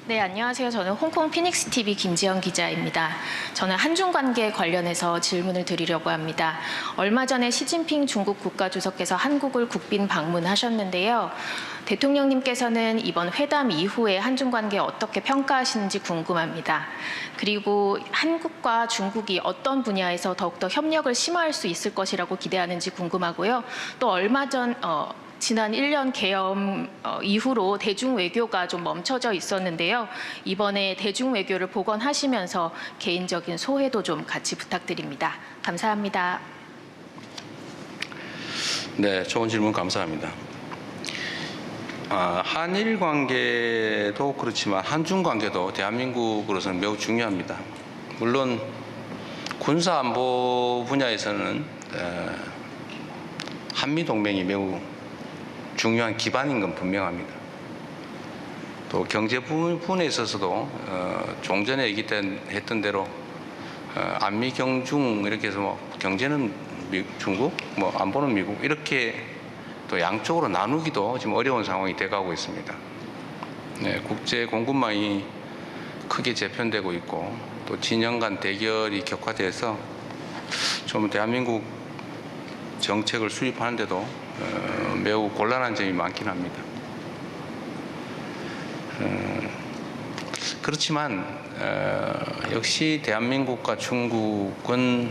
네, 안녕하세요. 저는 홍콩 피닉스 TV 김지연 기자입니다. 저는 한중 관계 관련해서 질문을 드리려고 합니다. 얼마 전에 시진핑 중국 국가주석께서 한국을 국빈 방문하셨는데요. 대통령님께서는 이번 회담 이후에 한중 관계 어떻게 평가하시는지 궁금합니다. 그리고 한국과 중국이 어떤 분야에서 더욱더 협력을 심화할 수 있을 것이라고 기대하는지 궁금하고요. 또 얼마 전 지난 1년 계엄 이후로 대중 외교가 좀 멈춰져 있었는데요. 이번에 대중 외교를 복원하시면서 개인적인 소회도 좀 같이 부탁드립니다. 감사합니다. 네, 좋은 질문 감사합니다. 한일 관계도 그렇지만 한중 관계도 대한민국으로서는 매우 중요합니다. 물론 군사 안보 분야에서는 한미 동맹이 매우 중요한 기반인 건 분명합니다. 또 경제 부분에 있어서도 좀 전에 얘기했던 대로 안미 경중 이렇게 해서 뭐 경제는 중국, 뭐 안보는 미국 이렇게 또 양쪽으로 나누기도 지금 어려운 상황이 돼가고 있습니다. 네, 국제 공급망이 크게 재편되고 있고 또 진영 간 대결이 격화돼서 좀 대한민국 정책을 수립하는데도 매우 곤란한 점이 많긴 합니다. 그렇지만 역시 대한민국과 중국은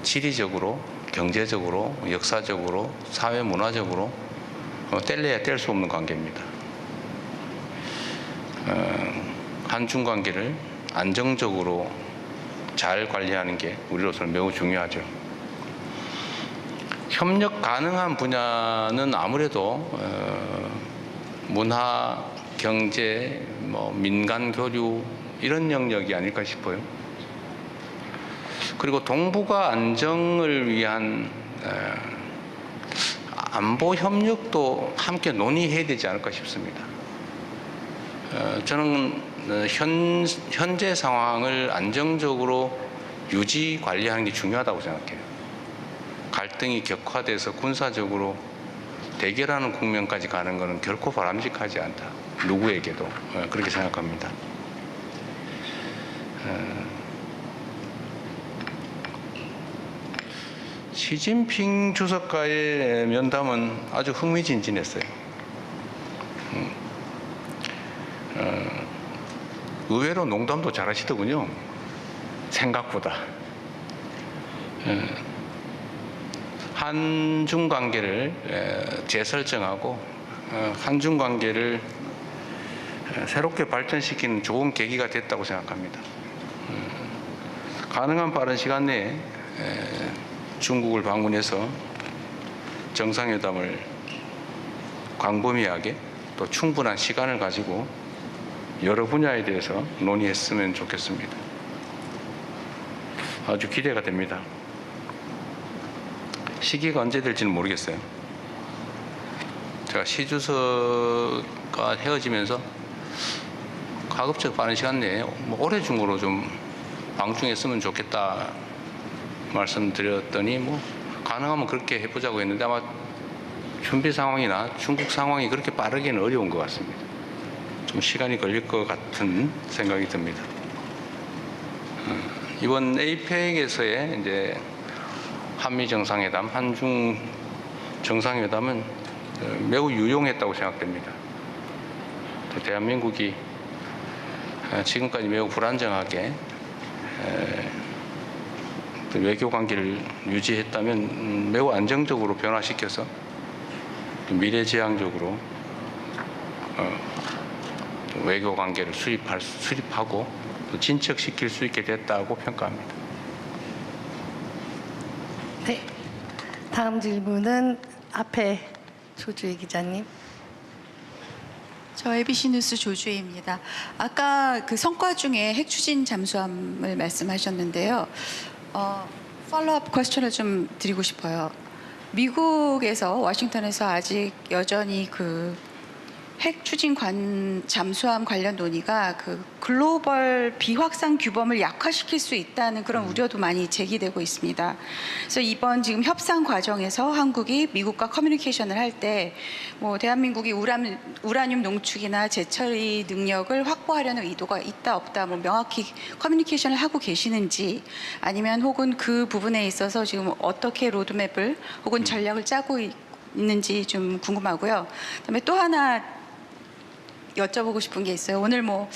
지리적으로, 경제적으로, 역사적으로, 사회 문화적으로 뗄래야 뗄 수 없는 관계입니다. 한중 관계를 안정적으로 잘 관리하는 게 우리로서는 매우 중요하죠. 협력 가능한 분야는 아무래도 문화, 경제, 뭐 민간 교류 이런 영역이 아닐까 싶어요. 그리고 동북아 안정을 위한 안보 협력도 함께 논의해야 되지 않을까 싶습니다. 저는 현재 상황을 안정적으로 유지 관리하는 게 중요하다고 생각해요. 갈등이 격화돼서 군사적으로 대결하는 국면까지 가는 것은 결코 바람직하지 않다. 누구에게도 그렇게 생각합니다. 시진핑 주석과의 면담은 아주 흥미진진했어요. 의외로 농담도 잘하시더군요. 생각보다. 한중 관계를 재설정하고 한중 관계를 새롭게 발전시키는 좋은 계기가 됐다고 생각합니다. 가능한 빠른 시간 내에 중국을 방문해서 정상회담을 광범위하게 또 충분한 시간을 가지고 여러 분야에 대해서 논의했으면 좋겠습니다. 아주 기대가 됩니다. 시기가 언제 될지는 모르겠어요. 제가 시 주석과 헤어지면서 가급적 빠른 시간 내에 올해 중으로 좀 방중했으면 좋겠다 말씀드렸더니 뭐 가능하면 그렇게 해보자고 했는데 아마 준비 상황이나 중국 상황이 그렇게 빠르기는 어려운 것 같습니다. 좀 시간이 걸릴 것 같은 생각이 듭니다. 이번 에이펙에서의 이제 한미 정상회담, 한중 정상회담은 매우 유용했다고 생각됩니다. 대한민국이 지금까지 매우 불안정하게 외교 관계를 유지했다면 매우 안정적으로 변화시켜서 미래지향적으로 외교 관계를 수립하고 또 진척시킬 수 있게 됐다고 평가합니다. 네, 다음 질문은 앞에 조주희 기자님. 저 ABC 뉴스 조주혜입니다. 아까 그 성과 중에 핵 추진 잠수함을 말씀하셨는데요. 팔로우업 퀘스천을 좀 드리고 싶어요. 미국에서 워싱턴에서 아직 여전히 그 핵 추진 잠수함 관련 논의가 그 글로벌 비확산 규범을 약화시킬 수 있다는 그런 우려도 많이 제기되고 있습니다. 그래서 이번 지금 협상 과정에서 한국이 미국과 커뮤니케이션을 할 때 뭐 대한민국이 우라늄 농축이나 재처리 능력을 확보하려는 의도가 있다 없다 뭐 명확히 커뮤니케이션을 하고 계시는지 아니면 혹은 그 부분에 있어서 지금 어떻게 로드맵을 혹은 전략을 짜고 있는지 좀 궁금하고요. 그다음에 또 하나 여쭤보고 싶은 게 있어요. 오늘 뭐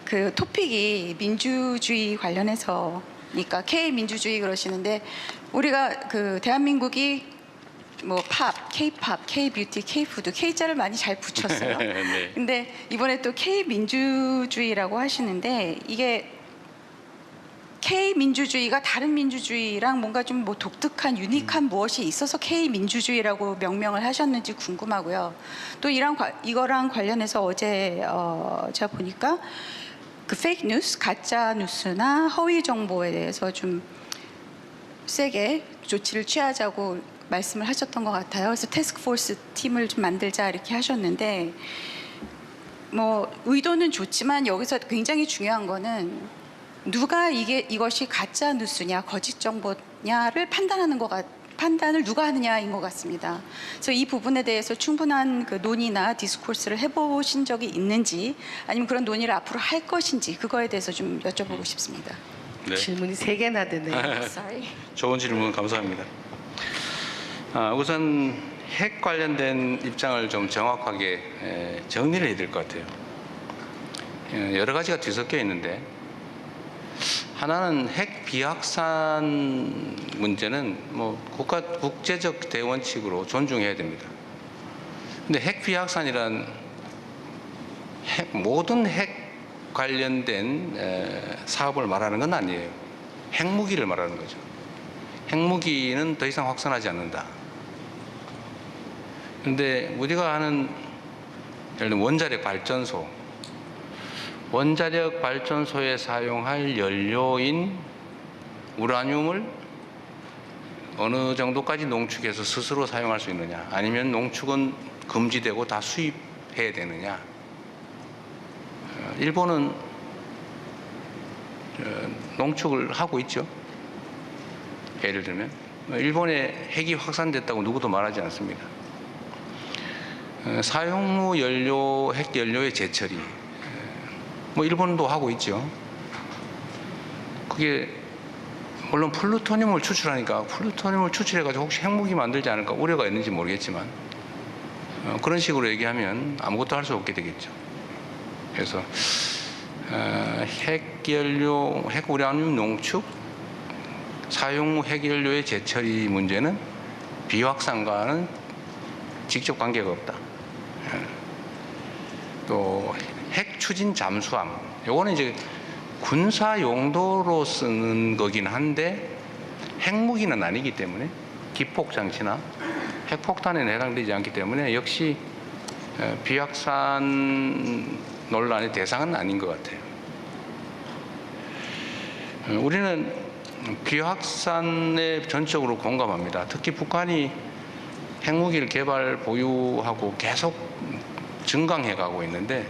그 토픽이 민주주의 관련해서니까 K 민주주의 그러시는데 우리가 그 대한민국이 뭐 팝, K-팝, K-뷰티, K-푸드, K자를 많이 잘 붙였어요. 네. 근데 이번에 또 K 민주주의라고 하시는데 이게 K 민주주의가 다른 민주주의랑 뭔가 좀 뭐 독특한 유니크한 무엇이 있어서 K 민주주의라고 명명을 하셨는지 궁금하고요. 또 이거랑 관련해서 어제 제가 보니까 그 페이크 뉴스, 가짜 뉴스나 허위 정보에 대해서 좀 세게 조치를 취하자고 말씀을 하셨던 것 같아요. 그래서 태스크포스 팀을 좀 만들자 이렇게 하셨는데 뭐 의도는 좋지만 여기서 굉장히 중요한 거는 누가 이것이 가짜 뉴스냐 거짓 정보냐를 판단을 누가 하느냐인 것 같습니다. 그래서 이 부분에 대해서 충분한 그 논의나 디스코스를 해보신 적이 있는지 아니면 그런 논의를 앞으로 할 것인지 그거에 대해서 좀 여쭤보고 싶습니다. 네. 질문이 3개나 되네요. Sorry. 좋은 질문 감사합니다. 우선 핵 관련된 입장을 좀 정확하게 정리를 해야 될 것 같아요. 여러 가지가 뒤섞여 있는데 하나는 핵 비확산 문제는 뭐 국제적 대원칙으로 존중해야 됩니다. 근데 핵 비확산이란 모든 핵 관련된 사업을 말하는 건 아니에요. 핵무기를 말하는 거죠. 핵무기는 더 이상 확산하지 않는다. 그런데 우리가 하는 예를 들면 원자력 발전소에 사용할 연료인 우라늄을 어느 정도까지 농축해서 스스로 사용할 수 있느냐, 아니면 농축은 금지되고 다 수입해야 되느냐. 일본은 농축을 하고 있죠. 예를 들면 일본에 핵이 확산됐다고 누구도 말하지 않습니다. 사용 후 핵 연료의 재처리, 뭐 일본도 하고 있죠. 그게 물론 플루토늄을 추출하니까 플루토늄을 추출해가지고 혹시 핵무기 만들지 않을까 우려가 있는지 모르겠지만 그런 식으로 얘기하면 아무것도 할 수 없게 되겠죠. 그래서 핵 우라늄 농축, 사용 후 핵 연료의 재처리 문제는 비확산과는 직접 관계가 없다. 또 핵 추진 잠수함, 요거는 이제 군사 용도로 쓰는 거긴 한데 핵무기는 아니기 때문에 기폭 장치나 핵폭탄에는 해당되지 않기 때문에 역시 비확산 논란의 대상은 아닌 것 같아요. 우리는 비확산에 전적으로 공감합니다. 특히 북한이 핵무기를 개발 보유하고 계속 증강해 가고 있는데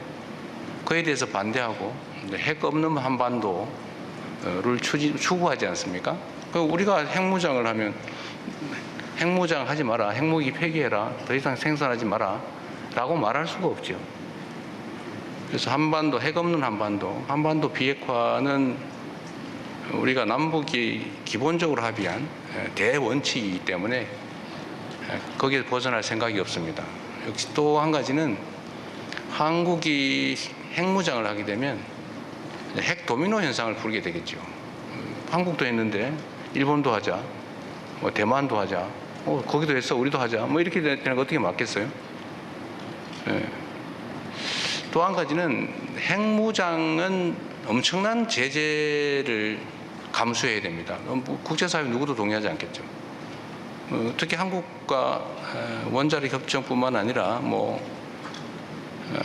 그에 대해서 반대하고 핵 없는 한반도를 추구하지 않습니까? 우리가 핵무장을 하면 핵무장 하지 마라, 핵무기 폐기해라, 더 이상 생산하지 마라 라고 말할 수가 없죠. 그래서 핵 없는 한반도 비핵화는 우리가 남북이 기본적으로 합의한 대원칙이기 때문에 거기에 벗어날 생각이 없습니다. 역시 또 한 가지는 한국이 핵무장을 하게 되면 핵 도미노 현상을 부르게 되겠죠. 한국도 했는데 일본도 하자, 뭐 대만도 하자, 거기도 했어 우리도 하자, 뭐 이렇게 되는 거 어떻게 맞겠어요? 또 한 가지는 핵무장은 엄청난 제재를 감수해야 됩니다. 국제사회 누구도 동의하지 않겠죠. 특히 한국과 원자력 협정뿐만 아니라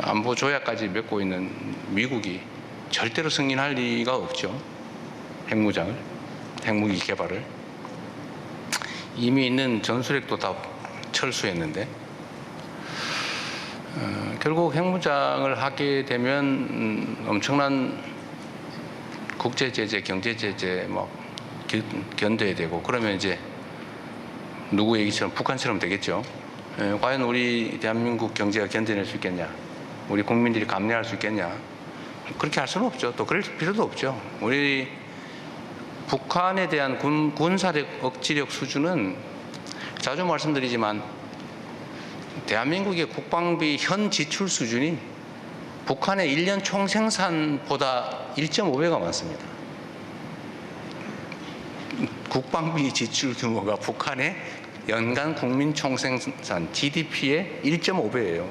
안보 조약까지 맺고 있는 미국이 절대로 승인할 리가 없죠. 핵무기 개발을. 이미 있는 전술핵도 다 철수했는데 결국 핵무장을 하게 되면 엄청난 국제 제재, 경제 제재 막 견뎌야 되고 그러면 이제 누구 얘기처럼 북한처럼 되겠죠. 과연 우리 대한민국 경제가 견뎌낼 수 있겠냐? 우리 국민들이 감내할 수 있겠냐? 그렇게 할 수는 없죠. 또 그럴 필요도 없죠. 우리 북한에 대한 군사력 억지력 수준은 자주 말씀드리지만 대한민국의 국방비 현 지출 수준이 북한의 1년 총생산보다 1.5배가 많습니다. 국방비 지출 규모가 북한의 연간 국민 총생산 GDP의 1.5배예요.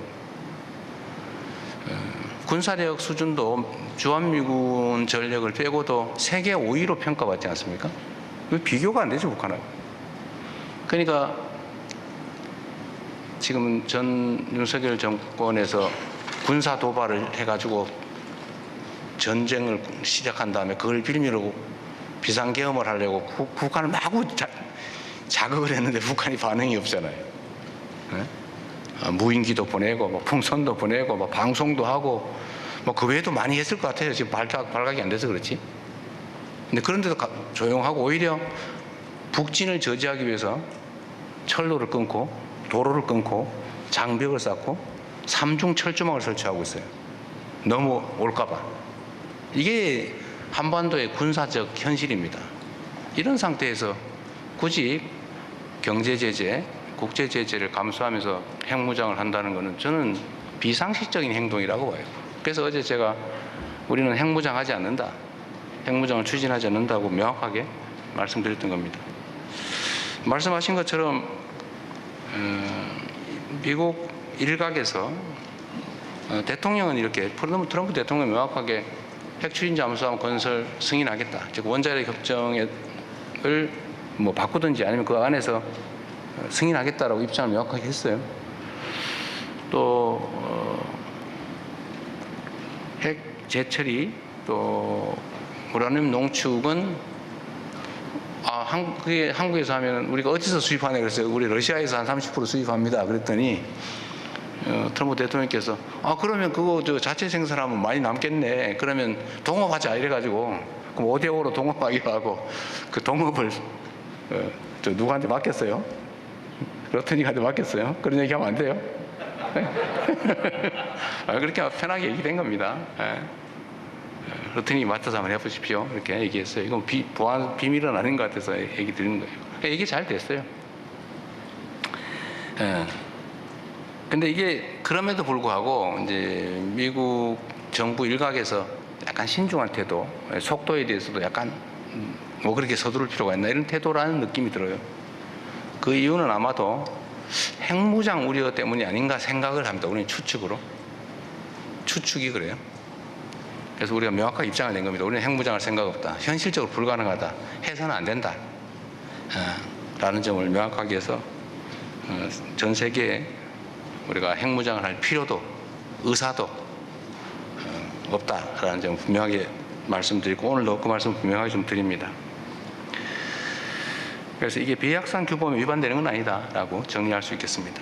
군사력 수준도 주한미군 전력을 빼고도 세계 5위로 평가받지 않습니까? 비교가 안 되죠, 북한하고. 그러니까 지금 전 윤석열 정권에서 군사 도발을 해가지고 전쟁을 시작한 다음에 그걸 빌미로 비상계엄을 하려고 북한을 마구 자극을 했는데 북한이 반응이 없잖아요. 네? 무인기도 보내고 뭐 풍선도 보내고 뭐 방송도 하고 뭐 그 외에도 많이 했을 것 같아요. 지금 발각이 안 돼서 그렇지. 근데 그런데도 조용하고 오히려 북진을 저지하기 위해서 철로를 끊고 도로를 끊고 장벽을 쌓고 삼중 철조망을 설치하고 있어요. 넘어올까 봐. 이게 한반도의 군사적 현실입니다. 이런 상태에서 굳이 경제 제재, 국제 제재를 감수하면서 핵무장을 한다는 것은 저는 비상식적인 행동이라고 봐요. 그래서 어제 제가 우리는 핵무장하지 않는다, 핵무장을 추진하지 않는다고 명확하게 말씀드렸던 겁니다. 말씀하신 것처럼 미국 일각에서 대통령은 이렇게 트럼프 대통령이 명확하게 핵추진 잠수함 건설 승인하겠다, 즉 원자력 협정을 뭐 바꾸든지 아니면 그 안에서 승인하겠다라고 입장을 명확하게 했어요. 또 핵 재처리 또 우라늄 농축은 그게 한국에서 하면 우리가 어디서 수입하냐 그랬어요. 우리 러시아에서 한 30% 수입합니다. 그랬더니 트럼프 대통령께서 그러면 그거 저 자체 생산하면 많이 남겠네. 그러면 동업하자 이래가지고 그럼 5대5로 동업하기로 하고 그 동업을 저 누구한테 맡겼어요? 러트닉한테 맡겼어요? 그런 얘기하면 안 돼요? 그렇게 편하게 얘기된 겁니다. 러트닉이 맡아서 한번 해보십시오. 이렇게 얘기했어요. 이건 보안 비밀은 아닌 것 같아서 얘기 드리는 거예요. 이게 잘 됐어요. 근데 이게 그럼에도 불구하고 이제 미국 정부 일각에서 약간 신중한 태도, 속도에 대해서도 약간 뭐 그렇게 서두를 필요가 있나 이런 태도라는 느낌이 들어요. 그 이유는 아마도 핵무장 우려 때문이 아닌가 생각을 합니다. 우리는 추측이 그래요. 그래서 우리가 명확하게 입장을 낸 겁니다. 우리는 핵무장할 생각 없다. 현실적으로 불가능하다. 해서는 안 된다. 라는 점을 명확하게 해서 전 세계에 우리가 핵무장을 할 필요도 의사도 없다라는 점을 분명하게 말씀드리고 오늘도 그 말씀 분명하게 좀 드립니다. 그래서 이게 비핵산 규범에 위반되는 건 아니다라고 정리할 수 있겠습니다.